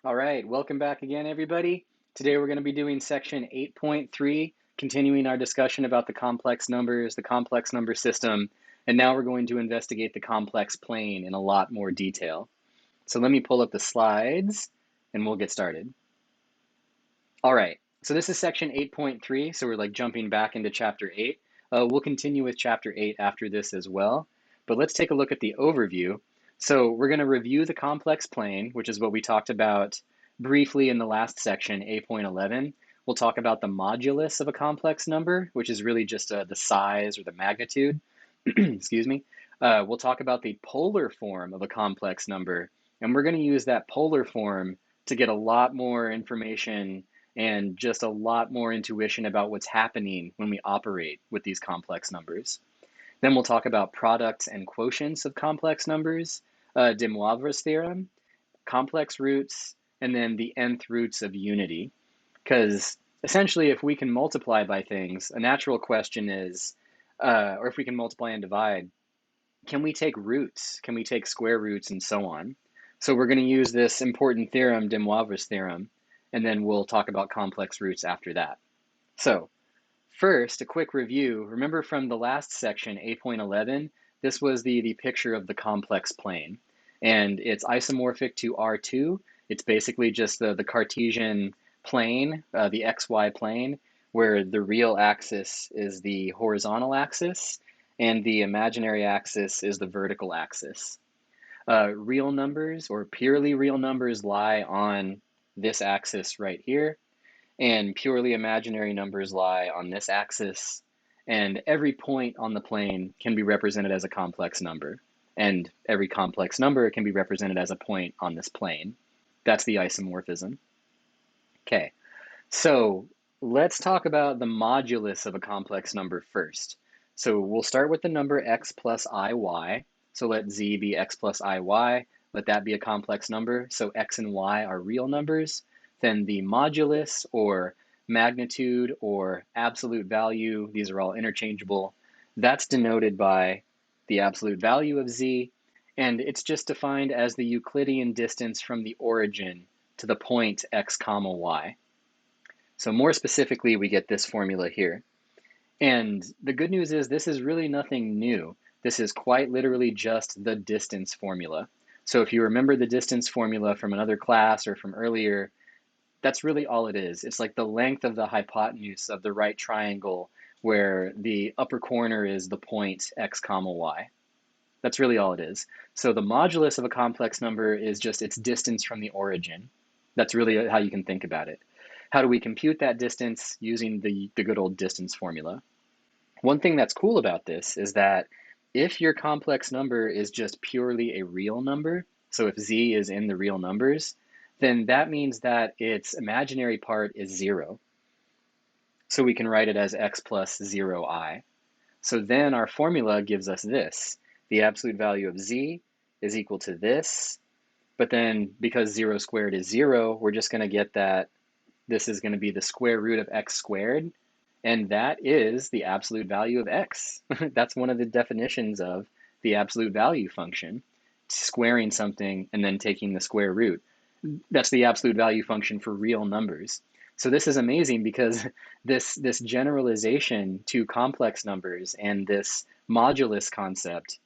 All right, welcome back again, everybody. Today we're going to be doing section 8.3, continuing our discussion about the complex numbers, the complex number system, and now we're going to investigate the complex plane in a lot more detail. So let me pull up the slides and we'll get started. All right, so this is section 8.3, so we're like jumping back into chapter 8. We'll continue with chapter 8 after this as well, but let's take a look at the overview. So we're going to review the complex plane, which is what we talked about briefly in the last section, 8.11. We'll talk about the modulus of a complex number, which is really just the size or the magnitude. Excuse me. We'll talk about the polar form of a complex number, and we're going to use that polar form to get a lot more information and just a lot more intuition about what's happening when we operate with these complex numbers. Then we'll talk about products and quotients of complex numbers, de Moivre's theorem, complex roots, and then the nth roots of unity. Because essentially, if we can multiply by things, a natural question is, or if we can multiply and divide, can we take roots? Can we take square roots and so on? So we're going to use this important theorem, de Moivre's theorem, and then we'll talk about complex roots after that. So first, a quick review. Remember from the last section, 8.11, this was the picture of the complex plane. And it's isomorphic to R2. It's basically just the Cartesian plane, the XY plane, where the real axis is the horizontal axis and the imaginary axis is the vertical axis. Real numbers or purely real numbers lie on this axis right here, and purely imaginary numbers lie on this axis, and every point on the plane can be represented as a complex number, and every complex number can be represented as a point on this plane. That's the isomorphism. Okay, so let's talk about the modulus of a complex number first. So we'll start with the number x plus iy. So let z be x plus iy. Let that be a complex number. So x and y are real numbers. Then the modulus or magnitude or absolute value, these are all interchangeable. That's denoted by the absolute value of z, and it's just defined as the Euclidean distance from the origin to the point x comma y. So more specifically, we get this formula here. And the good news is this is really nothing new. This is quite literally just the distance formula. So if you remember the distance formula from another class or from earlier, that's really all it is. It's like the length of the hypotenuse of the right triangle where the upper corner is the point x comma y. That's really all it is. So the modulus of a complex number is just its distance from the origin. That's really how you can think about it. How do we compute that distance? Using the good old distance formula. One thing that's cool about this is that if your complex number is just purely a real number, so if z is in the real numbers, then that means that its imaginary part is 0. So we can write it as x plus 0i. So then our formula gives us this. The absolute value of z is equal to this, but then because 0 squared is 0, we're just going to get that this is going to be the square root of x squared, and that is the absolute value of x. That's one of the definitions of the absolute value function, squaring something and then taking the square root. That's the absolute value function for real numbers. So this is amazing because this generalization to complex numbers and this modulus concept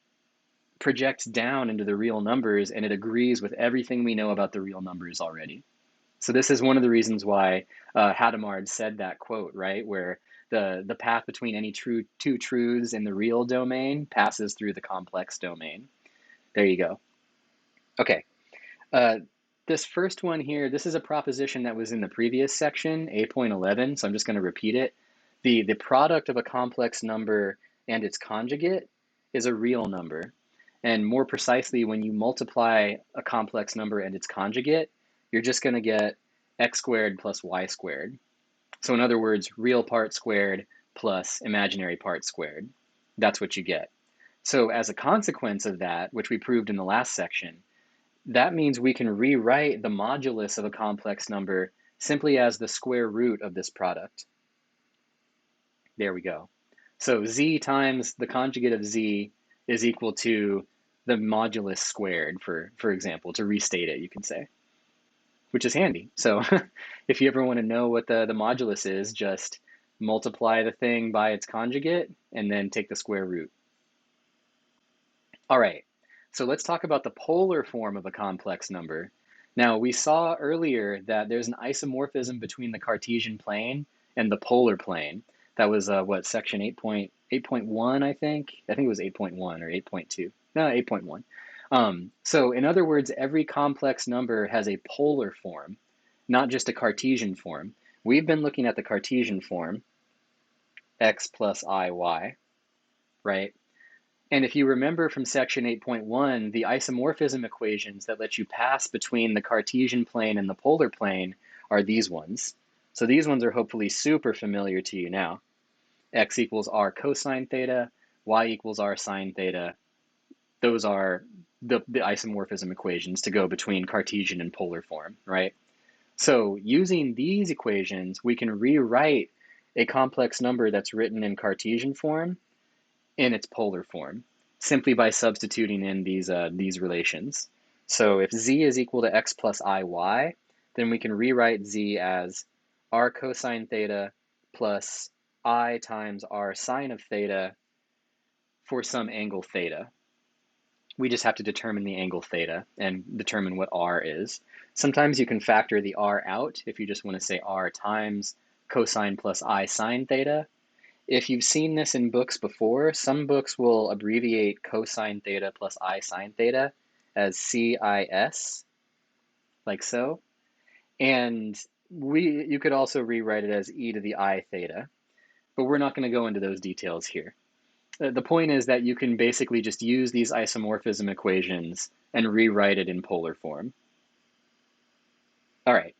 projects down into the real numbers, and it agrees with everything we know about the real numbers already. So this is one of the reasons why Hadamard said that quote, right, where the path between any two truths in the real domain passes through the complex domain. There you go. Okay. This first one here, this is a proposition that was in the previous section, 8.11, so I'm just going to repeat it. The product of a complex number and its conjugate is a real number. And more precisely, when you multiply a complex number and its conjugate, you're just going to get x squared plus y squared. So in other words, real part squared plus imaginary part squared. That's what you get. So as a consequence of that, which we proved in the last section, that means we can rewrite the modulus of a complex number simply as the square root of this product. There we go. So z times the conjugate of z is equal to the modulus squared, for example, to restate it, you can say. which is handy. So if you ever want to know what the modulus is, just multiply the thing by its conjugate and then take the square root. All right, so let's talk about the polar form of a complex number. Now, we saw earlier that there's an isomorphism between the Cartesian plane and the polar plane. That was what, section 8.1, I think? I think it was 8.1 or 8.2. No, 8.1. So in other words, every complex number has a polar form, not just a Cartesian form. We've been looking at the Cartesian form, x plus iy, right? And if you remember from section 8.1, the isomorphism equations that let you pass between the Cartesian plane and the polar plane are these ones. So these ones are hopefully super familiar to you now. X equals r cosine theta, y equals r sine theta. Those are the isomorphism equations to go between Cartesian and polar form, right? So using these equations, we can rewrite a complex number that's written in Cartesian form in its polar form, simply by substituting in these relations. So if z is equal to x plus iy, then we can rewrite z as r cosine theta plus I times r sine of theta for some angle theta. We just have to determine the angle theta and determine what r is. Sometimes you can factor the r out if you just want to say r times cosine plus I sine theta. If you've seen this in books before, some books will abbreviate cosine theta plus I sine theta as CIS, like so. And you could also rewrite it as e to the I theta, but we're not going to go into those details here. The point is that you can basically just use these isomorphism equations and rewrite it in polar form. All right,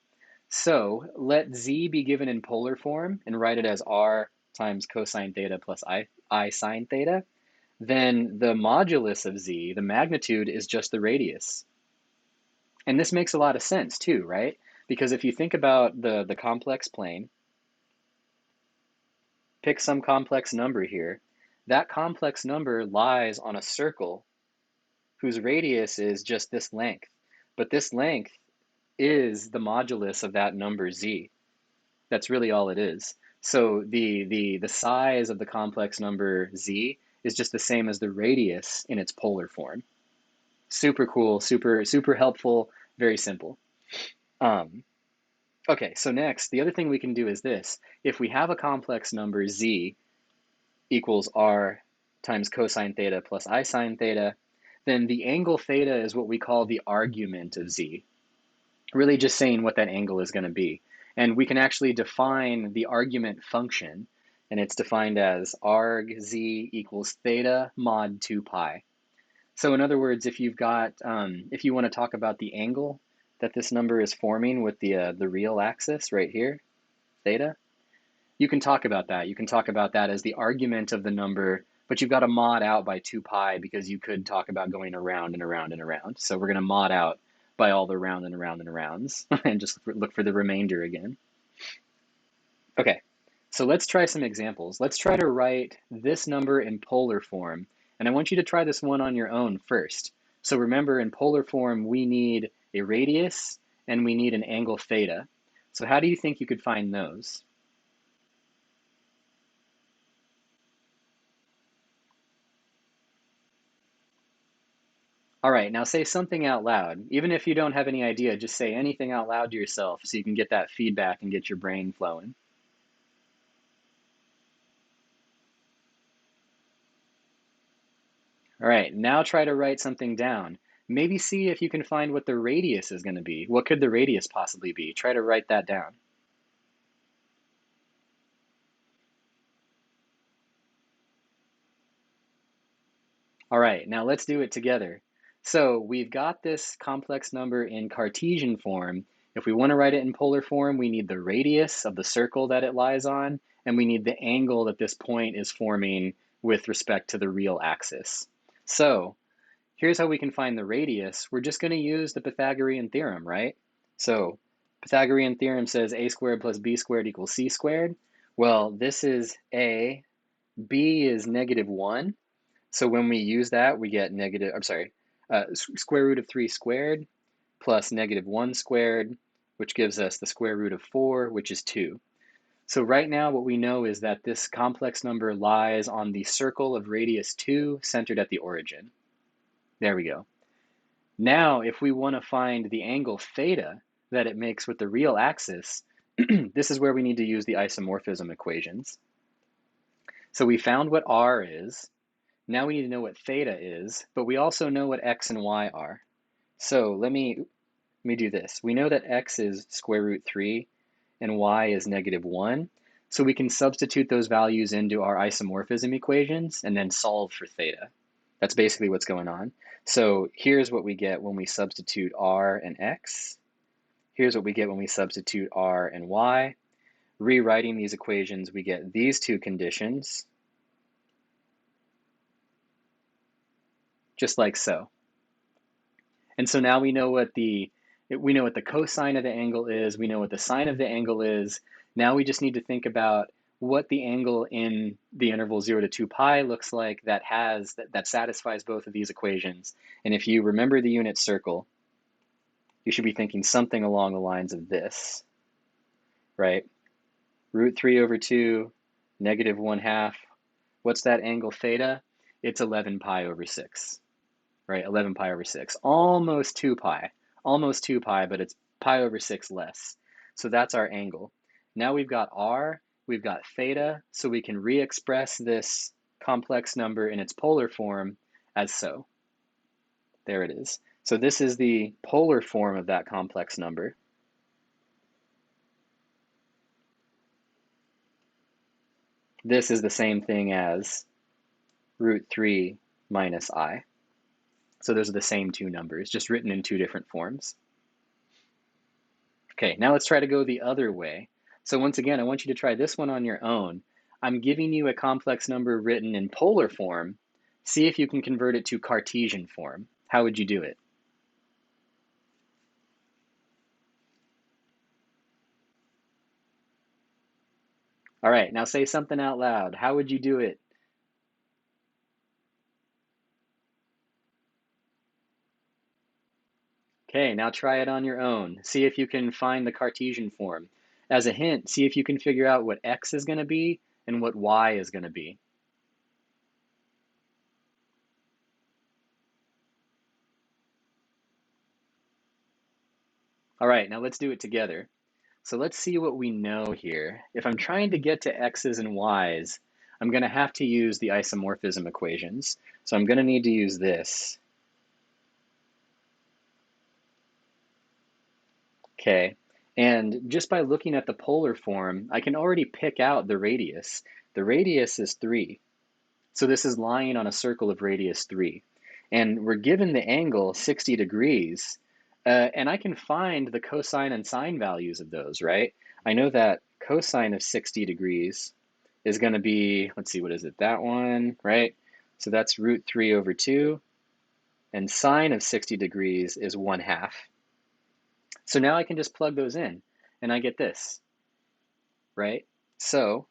so let z be given in polar form and write it as r times cosine theta plus I sine theta. Then the modulus of z, the magnitude, is just the radius. And this makes a lot of sense too, right? Because if you think about the complex plane, pick some complex number here, that complex number lies on a circle whose radius is just this length. But this length is the modulus of that number z. That's really all it is. So the size of the complex number z is just the same as the radius in its polar form. Super cool, super helpful, very simple. Okay, so next, the other thing we can do is this. If we have a complex number z equals r times cosine theta plus I sine theta, then the angle theta is what we call the argument of z, really just saying what that angle is going to be. And we can actually define the argument function, and it's defined as arg z equals theta mod 2 pi. So in other words, if you've got, if you want to talk about the angle that this number is forming with the real axis right here, theta, you can talk about that. You can talk about that as the argument of the number, but you've got to mod out by 2 pi because you could talk about going around and around and around. So we're going to mod out by all the round and around and arounds and just look for the remainder again. Okay, so let's try some examples. Let's try to write this number in polar form. And I want you to try this one on your own first. So remember, in polar form, we need a radius and we need an angle theta. So how do you think you could find those? All right, now say something out loud. Even if you don't have any idea, just say anything out loud to yourself so you can get that feedback and get your brain flowing. All right, now try to write something down. Maybe see if you can find what the radius is going to be. What could the radius possibly be? Try to write that down. All right, now let's do it together. So we've got this complex number in Cartesian form. If we want to write it in polar form, we need the radius of the circle that it lies on, and we need the angle that this point is forming with respect to the real axis. So here's how we can find the radius. We're just going to use the Pythagorean theorem, right? So Pythagorean theorem says a squared plus b squared equals c squared. Well, this is a, b is -1. So when we use that, we get square root of 3 squared plus -1 squared which gives us the square root of 4, which is 2. So right now what we know is that this complex number lies on the circle of radius 2 centered at the origin. There we go. Now if we want to find the angle theta that it makes with the real axis, this is where we need to use the isomorphism equations. So we found what r is. Now we need to know what theta is, but we also know what x and y are. So let me do this. We know that x is square root 3 and y is -1. So we can substitute those values into our isomorphism equations and then solve for theta. That's basically what's going on. So here's what we get when we substitute r and x. Here's what we get when we substitute r and y. Rewriting these equations, we get these two conditions, just like so. And so now we know what the cosine of the angle is, we know what the sine of the angle is. Now we just need to think about what the angle in the interval 0 to 2 pi looks like that satisfies both of these equations. And if you remember the unit circle, you should be thinking something along the lines of this, right? Root 3 over 2, -1/2. What's that angle theta? It's 11 pi over 6. Right, 11 pi over 6, almost 2 pi, but it's pi over 6 less. So that's our angle. Now we've got r, we've got theta, so we can re-express this complex number in its polar form as so. There it is. So this is the polar form of that complex number. This is the same thing as root 3 minus I. So those are the same two numbers, just written in two different forms. Okay, now let's try to go the other way. So once again, I want you to try this one on your own. I'm giving you a complex number written in polar form. See if you can convert it to Cartesian form. How would you do it? All right, now say something out loud. How would you do it? Okay, now try it on your own. See if you can find the Cartesian form. As a hint, see if you can figure out what x is going to be and what y is going to be. All right, now let's do it together. So let's see what we know here. If I'm trying to get to x's and y's, I'm going to have to use the isomorphism equations. So I'm going to need to use this. Okay, and just by looking at the polar form, I can already pick out the radius. The radius is 3. So this is lying on a circle of radius 3. And we're given the angle 60 degrees. And I can find the cosine and sine values of those, right? I know that cosine of 60 degrees is going to be, let's see, what is it? That one, right? So that's root 3 over 2. And sine of 60 degrees is 1/2. So now I can just plug those in, and I get this, right? So,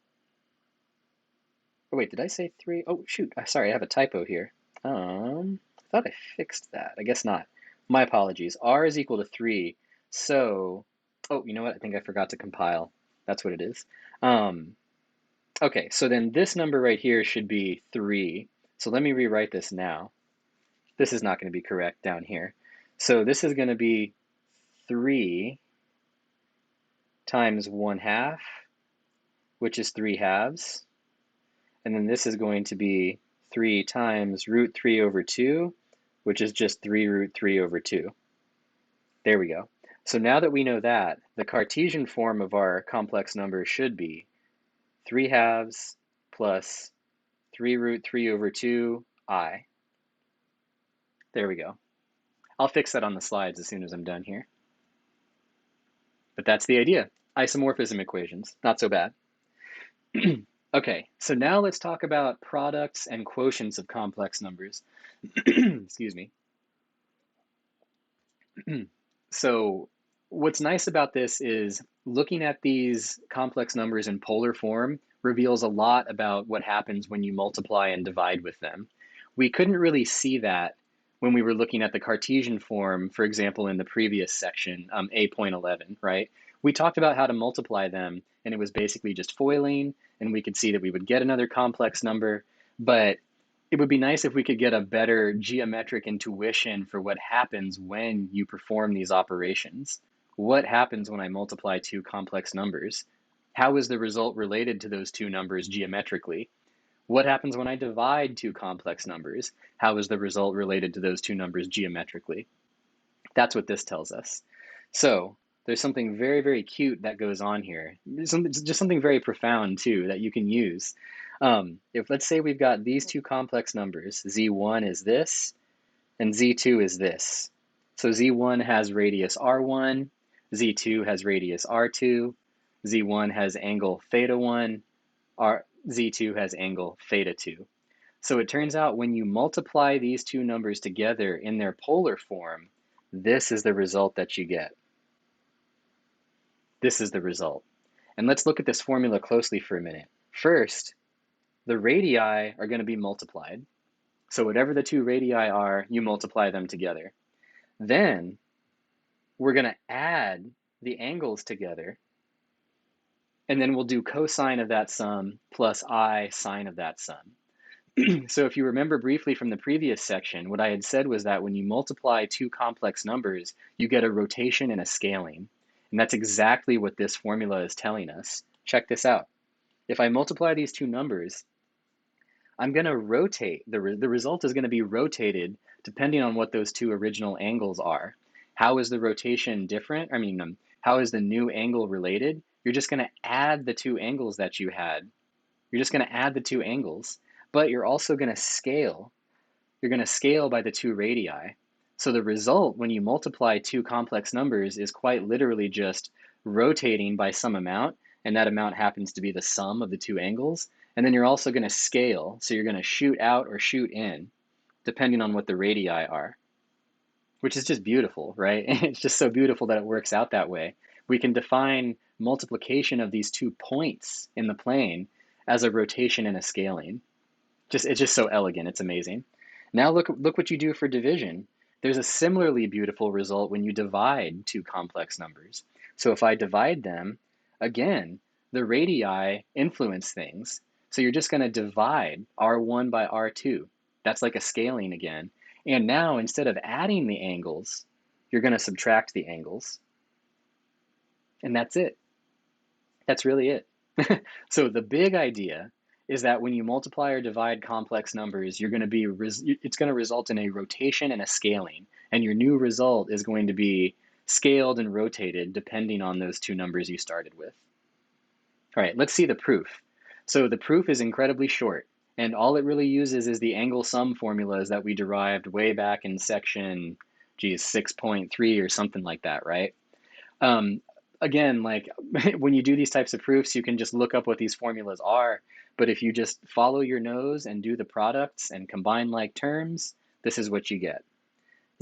oh wait, did I say 3? Oh shoot, sorry, I have a typo here. I thought I fixed that. I guess not. My apologies. R is equal to 3. So, oh, you know what? I think I forgot to compile. That's what it is. Okay, so then this number right here should be 3. So let me rewrite this now. This is not going to be correct down here. So this is going to be 3 times 1/2, which is 3/2. And then this is going to be 3 times root 3 over 2, which is just 3 root 3 over 2. There we go. So now that we know that, the Cartesian form of our complex number should be 3/2 plus 3 root 3 over 2 I. There we go. I'll fix that on the slides as soon as I'm done here. But that's the idea. Isomorphism equations, not so bad. Okay, so now let's talk about products and quotients of complex numbers. Excuse me. So what's nice about this is looking at these complex numbers in polar form reveals a lot about what happens when you multiply and divide with them. We couldn't really see that when we were looking at the Cartesian form, for example, in the previous section, A.11, right? We talked about how to multiply them, and it was basically just foiling, and we could see that we would get another complex number, but it would be nice if we could get a better geometric intuition for what happens when you perform these operations. What happens when I multiply two complex numbers? How is the result related to those two numbers geometrically? What happens when I divide two complex numbers? How is the result related to those two numbers geometrically? That's what this tells us. So there's something very, very cute that goes on here. Just something very profound too that you can use. If let's say we've got these two complex numbers, z1 is this, and z2 is this. So z1 has radius r1, z2 has radius r2, z1 has angle theta 1, z2 has angle theta 2. So it turns out when you multiply these two numbers together in their polar form, this is the result that you get. This is the result. And let's look at this formula closely for a minute. First, the radii are going to be multiplied. So whatever the two radii are, you multiply them together. Then we're going to add the angles together, and then we'll do cosine of that sum plus I sine of that sum. So if you remember briefly from the previous section, what I had said was that when you multiply two complex numbers, you get a rotation and a scaling. And that's exactly what this formula is telling us. Check this out. If I multiply these two numbers, I'm going to rotate. The result is going to be rotated depending on what those two original angles are. How is the rotation different? How is the new angle related? You're just going to add the two angles that you had. You're just going to add the two angles, but you're also going to scale. You're going to scale by the two radii. So the result when you multiply two complex numbers is quite literally just rotating by some amount, and that amount happens to be the sum of the two angles. And then you're also going to scale, so you're going to shoot out or shoot in, depending on what the radii are, which is just beautiful, right? It's just so beautiful that it works out that way. We can define multiplication of these 2 points in the plane as a rotation and a scaling. It's just so elegant. It's amazing. Now look what you do for division. There's a similarly beautiful result when you divide two complex numbers. So if I divide them, again, the radii influence things. So you're just going to divide r1 by r2. That's like a scaling again. And now instead of adding the angles, you're going to subtract the angles. And that's it. That's really it. So the big idea is that when you multiply or divide complex numbers, it's going to result in a rotation and a scaling, and your new result is going to be scaled and rotated depending on those two numbers you started with. All right, let's see the proof. So the proof is incredibly short, and all it really uses is the angle sum formulas that we derived way back in section, 6.3 or something like that, right? Again, like when you do these types of proofs, you can just look up what these formulas are. But if you just follow your nose and do the products and combine like terms, this is what you get.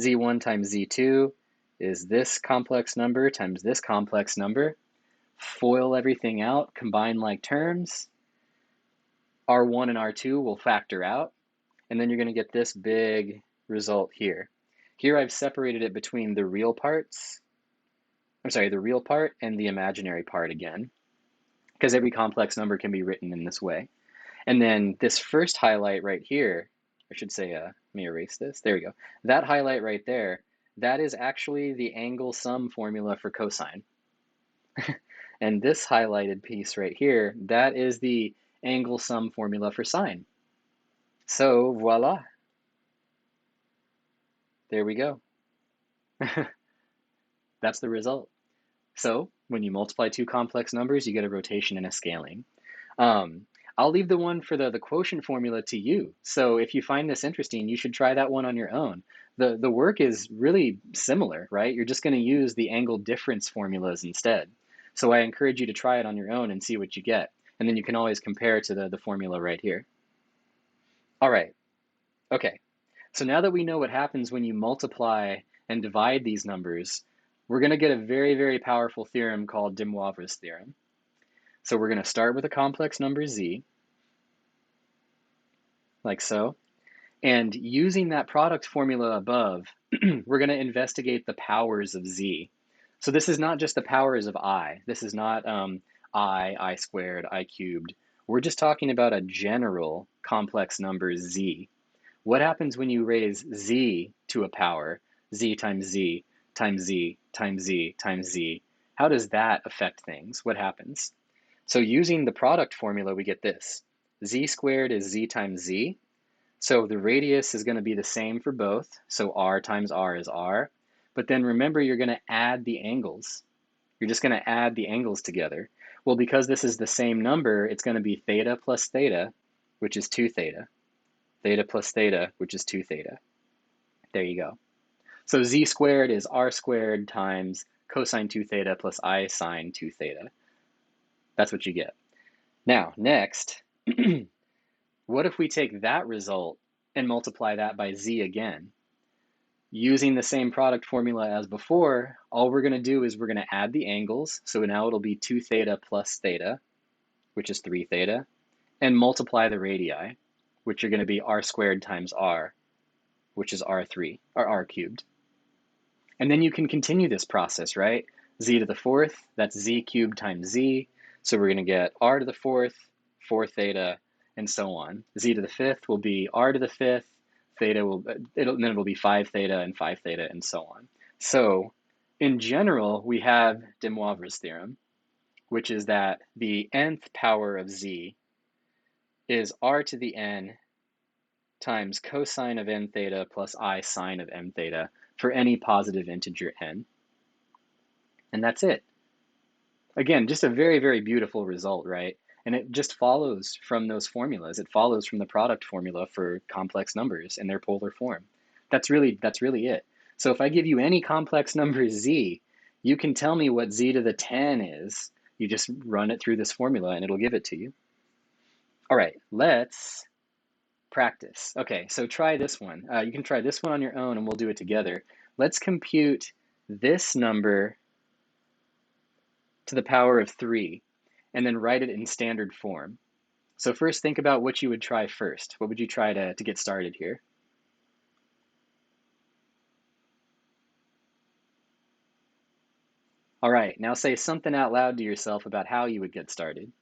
Z1 times Z2 is this complex number times this complex number. Foil everything out, combine like terms. R1 and R2 will factor out. And then you're going to get this big result here. Here I've separated it between the real part and the imaginary part again, because every complex number can be written in this way. And then this first highlight right here, I should say, let me erase this. There we go. That highlight right there, that is actually the angle sum formula for cosine. And this highlighted piece right here, that is the angle sum formula for sine. So voila. There we go. That's the result. So when you multiply two complex numbers, you get a rotation and a scaling. I'll leave the one for the quotient formula to you. So if you find this interesting, you should try that one on your own. The work is really similar, right? You're just going to use the angle difference formulas instead. So I encourage you to try it on your own and see what you get. And then you can always compare to the formula right here. All right. Okay. So now that we know what happens when you multiply and divide these numbers, we're going to get a very, very powerful theorem called de Moivre's theorem. So we're going to start with a complex number z, like so. And using that product formula above, we're going to investigate the powers of z. So this is not just the powers of I. This is not I squared, I cubed. We're just talking about a general complex number z. What happens when you raise z to a power, z times z times z times z times z? How does that affect things? What happens? So using the product formula, we get this. Z squared is z times z. So the radius is going to be the same for both. So r times r is r. But then remember, you're going to add the angles. You're just going to add the angles together. Well, because this is the same number, it's going to be theta plus theta, which is 2 theta. Theta plus theta, which is 2 theta. There you go. So z squared is r squared times cosine 2 theta plus I sine 2 theta. That's what you get. Now, next, what if we take that result and multiply that by z again? Using the same product formula as before, all we're going to do is we're going to add the angles. So now it'll be 2 theta plus theta, which is 3 theta, and multiply the radii, which are going to be r squared times r, which is r3, or r cubed. And then you can continue this process, right? Z to the fourth, that's z cubed times z. So we're going to get r to the fourth, 4 theta, and so on. Z to the fifth will be r to the fifth, theta will, then it'll be 5 theta and 5 theta, and so on. So in general, we have de Moivre's theorem, which is that the nth power of z is r to the n times cosine of n theta plus I sine of m theta for any positive integer n. And that's it. Again, just a very, very beautiful result, right? And it just follows from those formulas. It follows from the product formula for complex numbers in their polar form. That's really it. So if I give you any complex number z, you can tell me what z to the 10 is. You just run it through this formula and it'll give it to you. All right, let's practice. Okay, so try this one. You can try this one on your own and we'll do it together. Let's compute this number to the power of 3 and then write it in standard form. So first think about what you would try first. What would you try to get started here? All right, now say something out loud to yourself about how you would get started.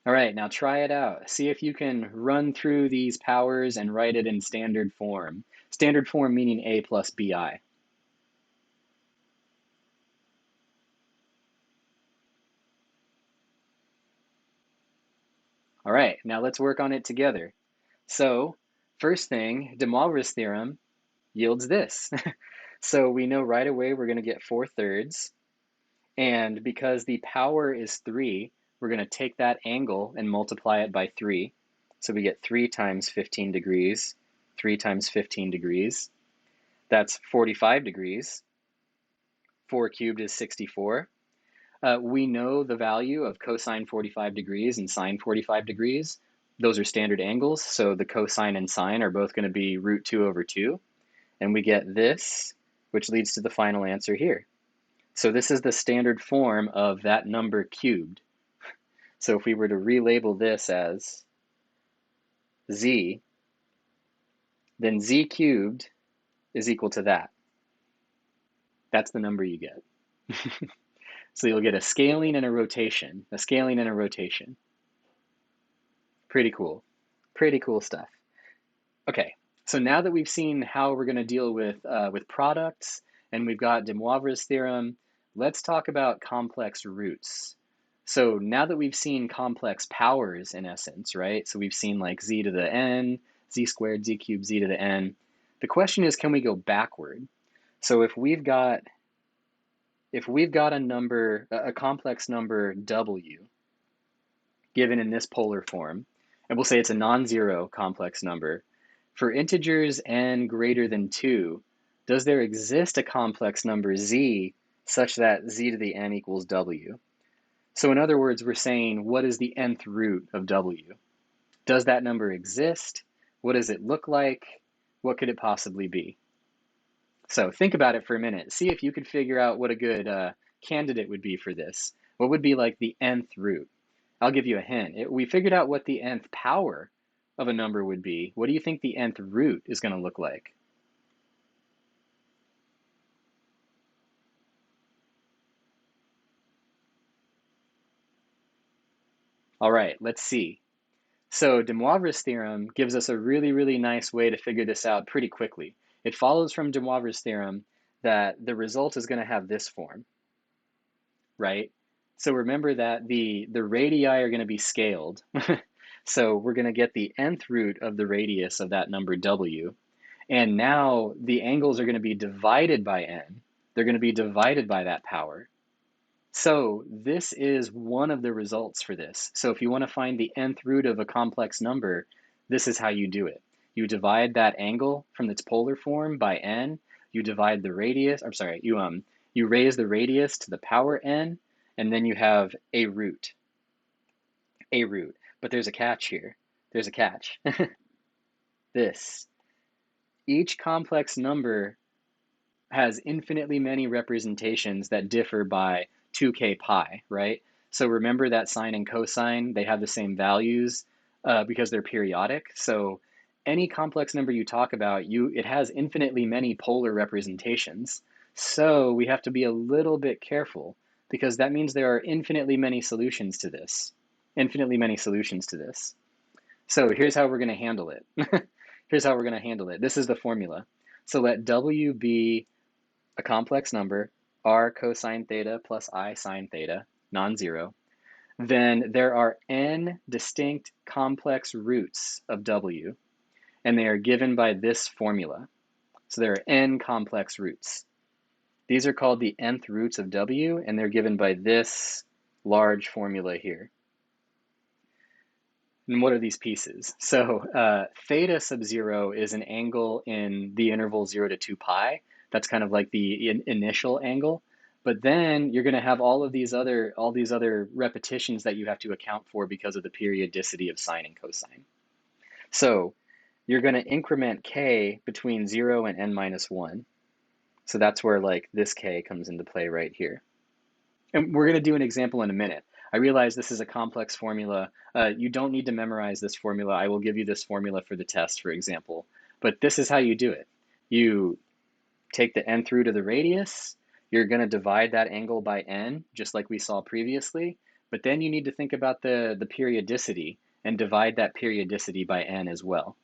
All right, now try it out. See if you can run through these powers and write it in standard form. Standard form meaning a plus bi. All right, now let's work on it together. So first thing, de Moivre's theorem yields this. So we know right away we're going to get 4/3. And because the power is 3, we're going to take that angle and multiply it by 3. So we get 3 times 15 degrees, 3 times 15 degrees. That's 45 degrees. 4 cubed is 64. We know the value of cosine 45 degrees and sine 45 degrees. Those are standard angles, so the cosine and sine are both going to be root 2 over 2. And we get this, which leads to the final answer here. So this is the standard form of that number cubed. So if we were to relabel this as z, then z cubed is equal to that. That's the number you get. So you'll get a scaling and a rotation, a scaling and a rotation. Pretty cool. Pretty cool stuff. Okay, so now that we've seen how we're going to deal with products and we've got de Moivre's theorem, let's talk about complex roots. So now that we've seen complex powers in essence, right? So we've seen like z to the n, z squared, z cubed, z to the n. The question is, can we go backward? So if we've got a number, a complex number w, given in this polar form, and we'll say it's a non-zero complex number, for integers n greater than 2, does there exist a complex number z such that z to the n equals w? So in other words, we're saying, what is the nth root of w? Does that number exist? What does it look like? What could it possibly be? So think about it for a minute. See if you could figure out what a good candidate would be for this. What would be like the nth root? I'll give you a hint. We figured out what the nth power of a number would be. What do you think the nth root is going to look like? All right, let's see. So de Moivre's theorem gives us a really, really nice way to figure this out pretty quickly. It follows from de Moivre's theorem that the result is going to have this form, right? So remember that the radii are going to be scaled. So we're going to get the nth root of the radius of that number w. And now the angles are going to be divided by n. They're going to be divided by that power. So this is one of the results for this. So if you want to find the nth root of a complex number, this is how you do it. You divide that angle from its polar form by n. You divide the radius, I'm sorry, you raise the radius to the power n, and then you have a root. A root. But there's a catch here. There's a catch. This. Each complex number has infinitely many representations that differ by 2k pi, right? So remember that sine and cosine, they have the same values because they're periodic. So any complex number you talk about, it has infinitely many polar representations. So we have to be a little bit careful because that means there are infinitely many solutions to this. Infinitely many solutions to this. So here's how we're going to handle it. Here's how we're going to handle it. This is the formula. So let W be a complex number, r cosine theta plus I sine theta, non-zero, then there are n distinct complex roots of w, and they are given by this formula. So there are n complex roots. These are called the nth roots of w, and they're given by this large formula here. And what are these pieces? So theta sub 0 is an angle in the interval 0 to 2 pi. That's kind of like the initial angle. But then you're going to have all these other repetitions that you have to account for because of the periodicity of sine and cosine. So you're going to increment k between 0 and n minus 1. So that's where like this k comes into play right here. And we're going to do an example in a minute. I realize this is a complex formula. You don't need to memorize this formula. I will give you this formula for the test, for example. But this is how you do it. You take the nth root of the radius. You're going to divide that angle by n, just like we saw previously. But then you need to think about the periodicity and divide that periodicity by n as well.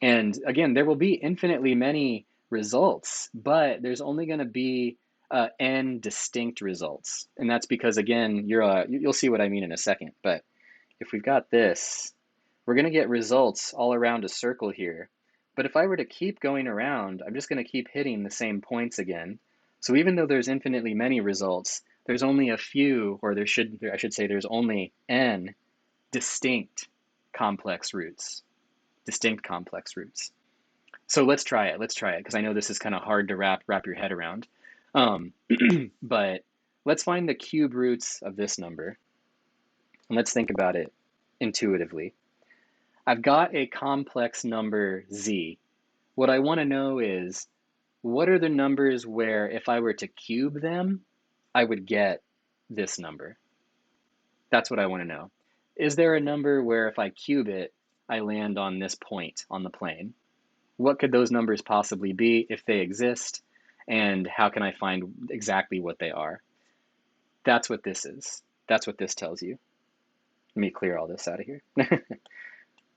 And again, there will be infinitely many results, but there's only going to be n distinct results. And that's because, again, you'll see what I mean in a second. But if we've got this, we're going to get results all around a circle here. But if I were to keep going around, I'm just going to keep hitting the same points again. So even though there's infinitely many results, there's only a few, or I should say there's only n distinct complex roots. Distinct complex roots. So let's try it. Let's try it because I know this is kind of hard to wrap your head around. But let's find the cube roots of this number. And let's think about it intuitively. I've got a complex number z. What I want to know is, what are the numbers where if I were to cube them, I would get this number? That's what I want to know. Is there a number where if I cube it, I land on this point on the plane? What could those numbers possibly be if they exist? And how can I find exactly what they are? That's what this is. That's what this tells you. Let me clear all this out of here.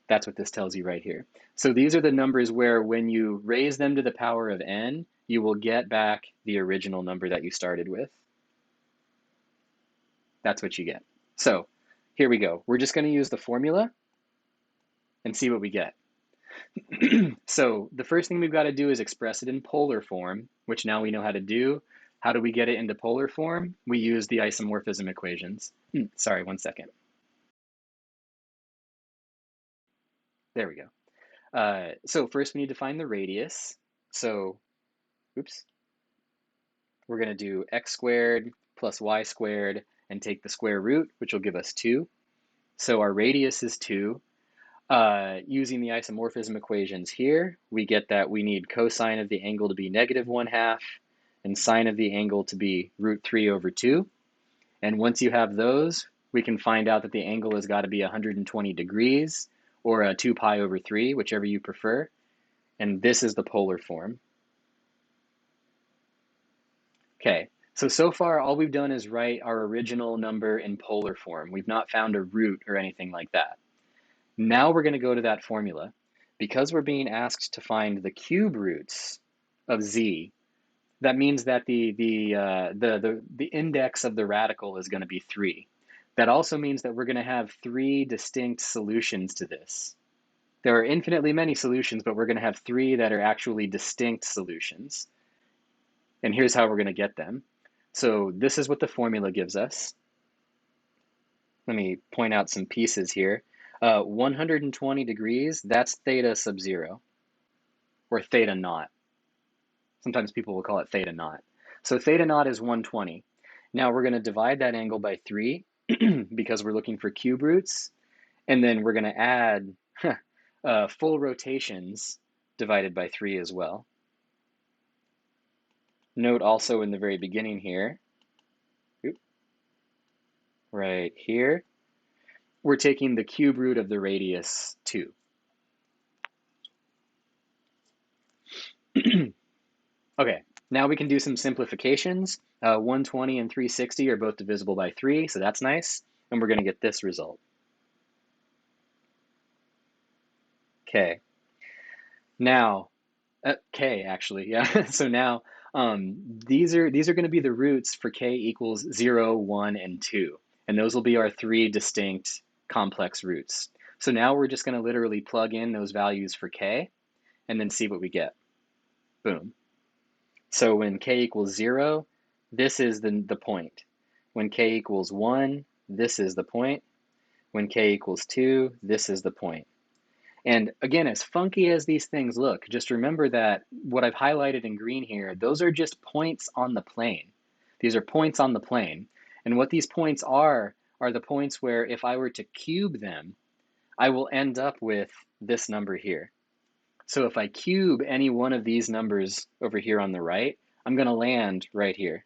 That's what this tells you right here. So these are the numbers where when you raise them to the power of n, you will get back the original number that you started with. That's what you get. So here we go. We're just going to use the formula and see what we get. So the first thing we've got to do is express it in polar form, which now we know how to do. How do we get it into polar form? We use the isomorphism equations. Sorry, 1 second. There we go. So first we need to find the radius. So, oops. We're going to do x squared plus y squared and take the square root, which will give us 2. So our radius is 2. Using the isomorphism equations here, we get that we need cosine of the angle to be -1/2 and sine of the angle to be √3/2. And once you have those, we can find out that the angle has got to be 120 degrees or a 2 pi over 3, whichever you prefer. And this is the polar form. Okay, so far all we've done is write our original number in polar form. We've not found a root or anything like that. Now we're going to go to that formula. Because we're being asked to find the cube roots of z, that means that the index of the radical is going to be 3. That also means that we're going to have 3 distinct solutions to this. There are infinitely many solutions, but we're going to have 3 that are actually distinct solutions. And here's how we're going to get them. So this is what the formula gives us. Let me point out some pieces here. 120 degrees, that's theta sub 0, or theta naught. Sometimes people will call it theta naught. So theta naught is 120. Now we're going to divide that angle by 3 because we're looking for cube roots. And then we're going to add full rotations divided by 3 as well. Note also in the very beginning here, right here, we're taking the cube root of the radius 2. Okay, now we can do some simplifications. 120 and 360 are both divisible by 3, so that's nice. And we're going to get this result. Okay. Now, k actually, yeah. So now these are going to be the roots for k equals 0, 1, and 2. And those will be our 3 distinct complex roots. So now we're just going to literally plug in those values for k and then see what we get. Boom. So when k equals 0, this is the point. When k equals 1, this is the point. When k equals 2, this is the point. And again, as funky as these things look, just remember that what I've highlighted in green here, those are just points on the plane. These are points on the plane. And what these points are the points where if I were to cube them, I will end up with this number here. So if I cube any one of these numbers over here on the right, I'm going to land right here.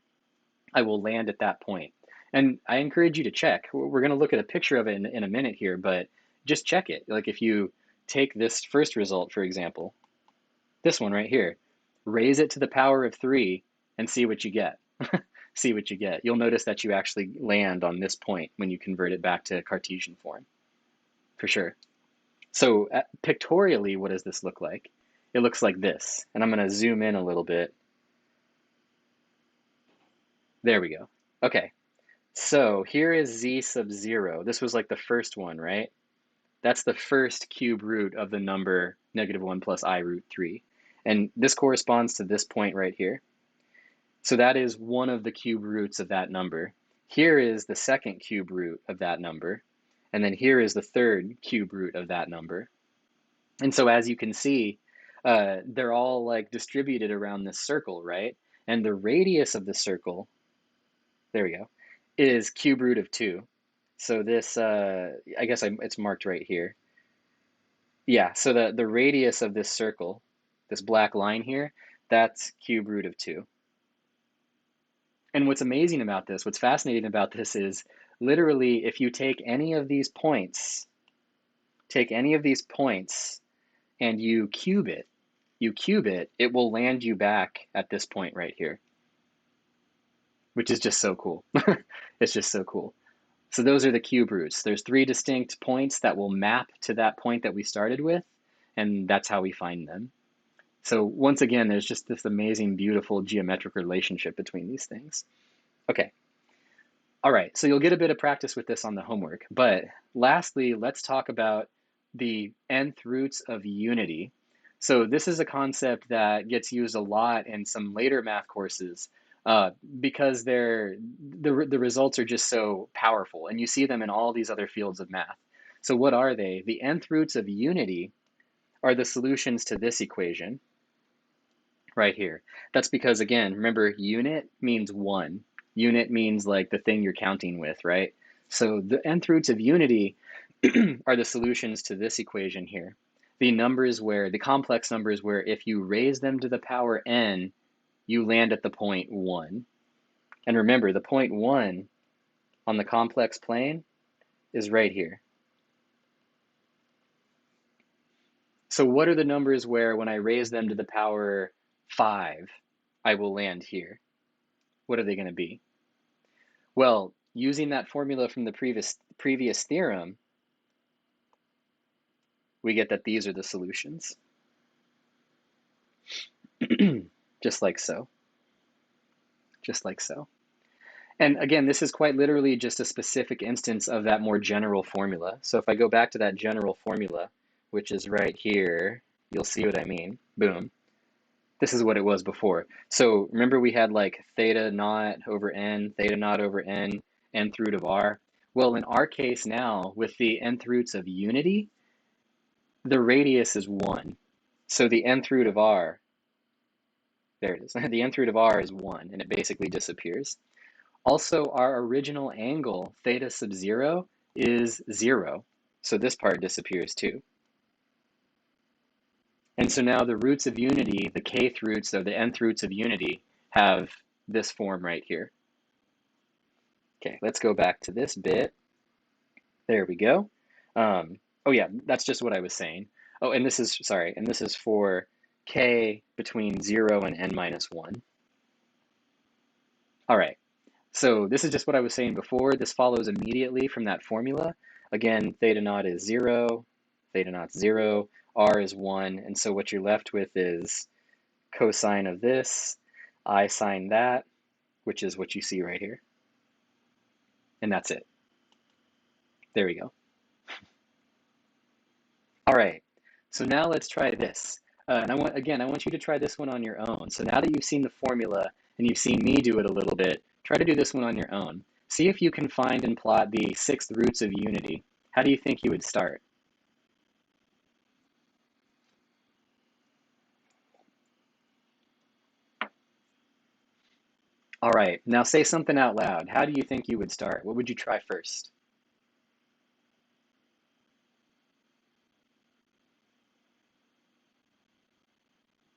I will land at that point. And I encourage you to check. We're going to look at a picture of it in a minute here, but just check it. Like if you take this first result, for example, this one right here, raise it to the power of 3 and see what you get. See what you get. You'll notice that you actually land on this point when you convert it back to Cartesian form, for sure. So pictorially, what does this look like? It looks like this. And I'm going to zoom in a little bit. There we go. Okay. So here is z sub 0. This was like the first one, right? That's the first cube root of the number -1 plus I root 3. And this corresponds to this point right here. So that is one of the cube roots of that number. Here is the second cube root of that number. And then here is the third cube root of that number. And so as you can see, they're all like distributed around this circle, right? And the radius of the circle, there we go, is cube root of 2. So this, I guess it's marked right here. Yeah, so the radius of this circle, this black line here, that's cube root of 2. And what's amazing about this, what's fascinating about this is literally if you take any of these points, and you cube it, it will land you back at this point right here, which is just so cool. It's just so cool. So those are the cube roots. There's 3 distinct points that will map to that point that we started with, and that's how we find them. So once again, there's just this amazing, beautiful geometric relationship between these things. Okay. All right, so you'll get a bit of practice with this on the homework. But lastly, let's talk about the nth roots of unity. So this is a concept that gets used a lot in some later math courses because the results are just so powerful, and you see them in all these other fields of math. So what are they? The nth roots of unity are the solutions to this equation right here. That's because, again, remember, unit means 1. Unit means like the thing you're counting with, right? So the nth roots of unity are the solutions to this equation here. The complex numbers where if you raise them to the power n, you land at the point 1. And remember, the point 1 on the complex plane, is right here. So what are the numbers where when I raise them to the power 5, I will land here? What are they going to be? Well, using that formula from the previous theorem, we get that these are the solutions. Just like so. Just like so. And again, this is quite literally just a specific instance of that more general formula. So if I go back to that general formula, which is right here, you'll see what I mean. Boom. This is what it was before. So remember we had like theta naught over n, theta naught over n, nth root of r. Well, in our case now, with the nth roots of unity, the radius is 1. So the nth root of r, there it is. The nth root of r is 1, and it basically disappears. Also, our original angle, theta sub 0, is 0. So this part disappears too. And so now the roots of unity, the kth roots, or the nth roots of unity, have this form right here. Okay, let's go back to this bit. There we go. Oh yeah, that's just what I was saying. Oh, and this is, sorry, and this is for k between 0 and n minus 1. All right, so this is just what I was saying before. This follows immediately from that formula. Again, theta naught is 0, theta naught's 0, r is 1, and so what you're left with is cosine of this, I sine that, which is what you see right here. And that's it. There we go. All right, so now let's try this. And I want you to try this one on your own. So now that you've seen the formula and you've seen me do it a little bit, try to do this one on your own. See if you can find and plot the 6th roots of unity. How do you think you would start? All right, now say something out loud. How do you think you would start? What would you try first?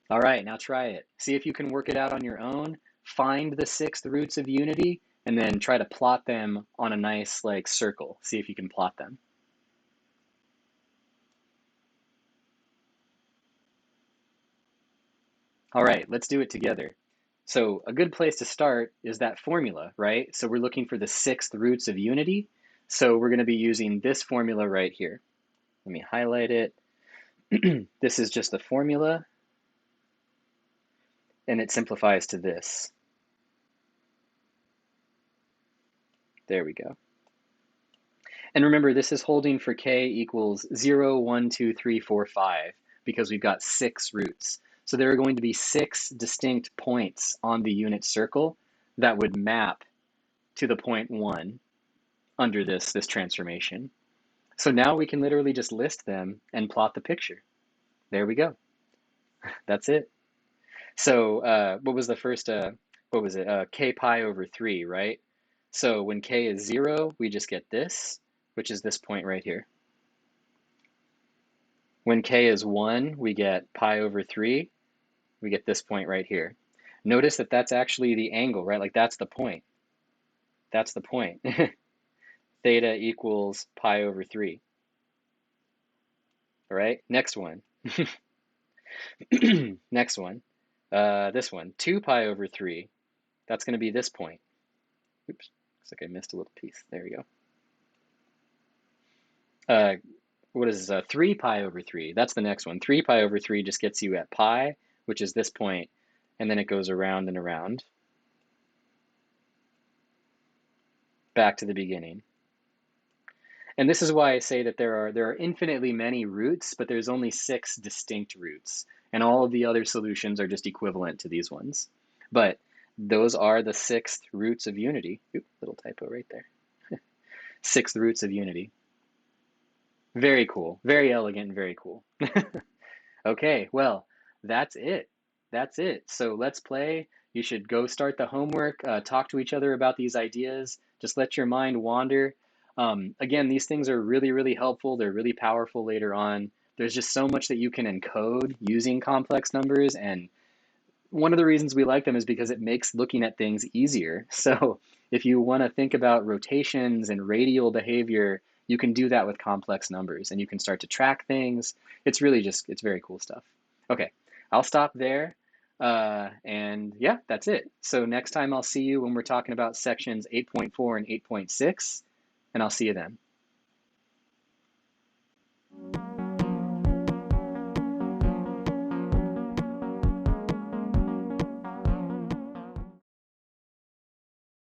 All right, now try it. See if you can work it out on your own. Find the 6th roots of unity, and then try to plot them on a nice like circle. See if you can plot them. All right, let's do it together. So a good place to start is that formula, right? So we're looking for the 6th roots of unity. So we're going to be using this formula right here. Let me highlight it. This is just the formula, and it simplifies to this. There we go. And remember, this is holding for k equals 0, 1, 2, 3, 4, 5, because we've got 6 roots. So there are going to be 6 distinct points on the unit circle that would map to the point 1 under this transformation. So now we can literally just list them and plot the picture. There we go. That's it. So what was the first, what was it? K pi over 3, right? So when k is 0, we just get this, which is this point right here. When k is 1, we get pi over 3. We get this point right here. Notice that that's actually the angle, right? Like that's the point. That's the point. Theta equals pi over 3. All right, next one. Next one. This one, 2 pi over 3. That's going to be this point. Oops, looks like I missed a little piece. There we go. What is this? 3 pi over 3. That's the next one. 3 pi over 3 just gets you at pi, which is this point, and then it goes around and around. Back to the beginning. And this is why I say that there are infinitely many roots, but there's only 6 distinct roots, and all of the other solutions are just equivalent to these ones. But those are the 6th roots of unity. Oop, little typo right there. 6th roots of unity. Very cool, very elegant, very cool. Okay, well, that's it. That's it. So let's play. You should go start the homework, talk to each other about these ideas. Just let your mind wander. Again, these things are really, really helpful. They're really powerful later on. There's just so much that you can encode using complex numbers. And one of the reasons we like them is because it makes looking at things easier. So if you want to think about rotations and radial behavior You can do that with complex numbers, and you can start to track things. It's really just, it's very cool stuff. Okay, I'll stop there. And yeah, that's it. So next time I'll see you when we're talking about sections 8.4 and 8.6, and I'll see you then.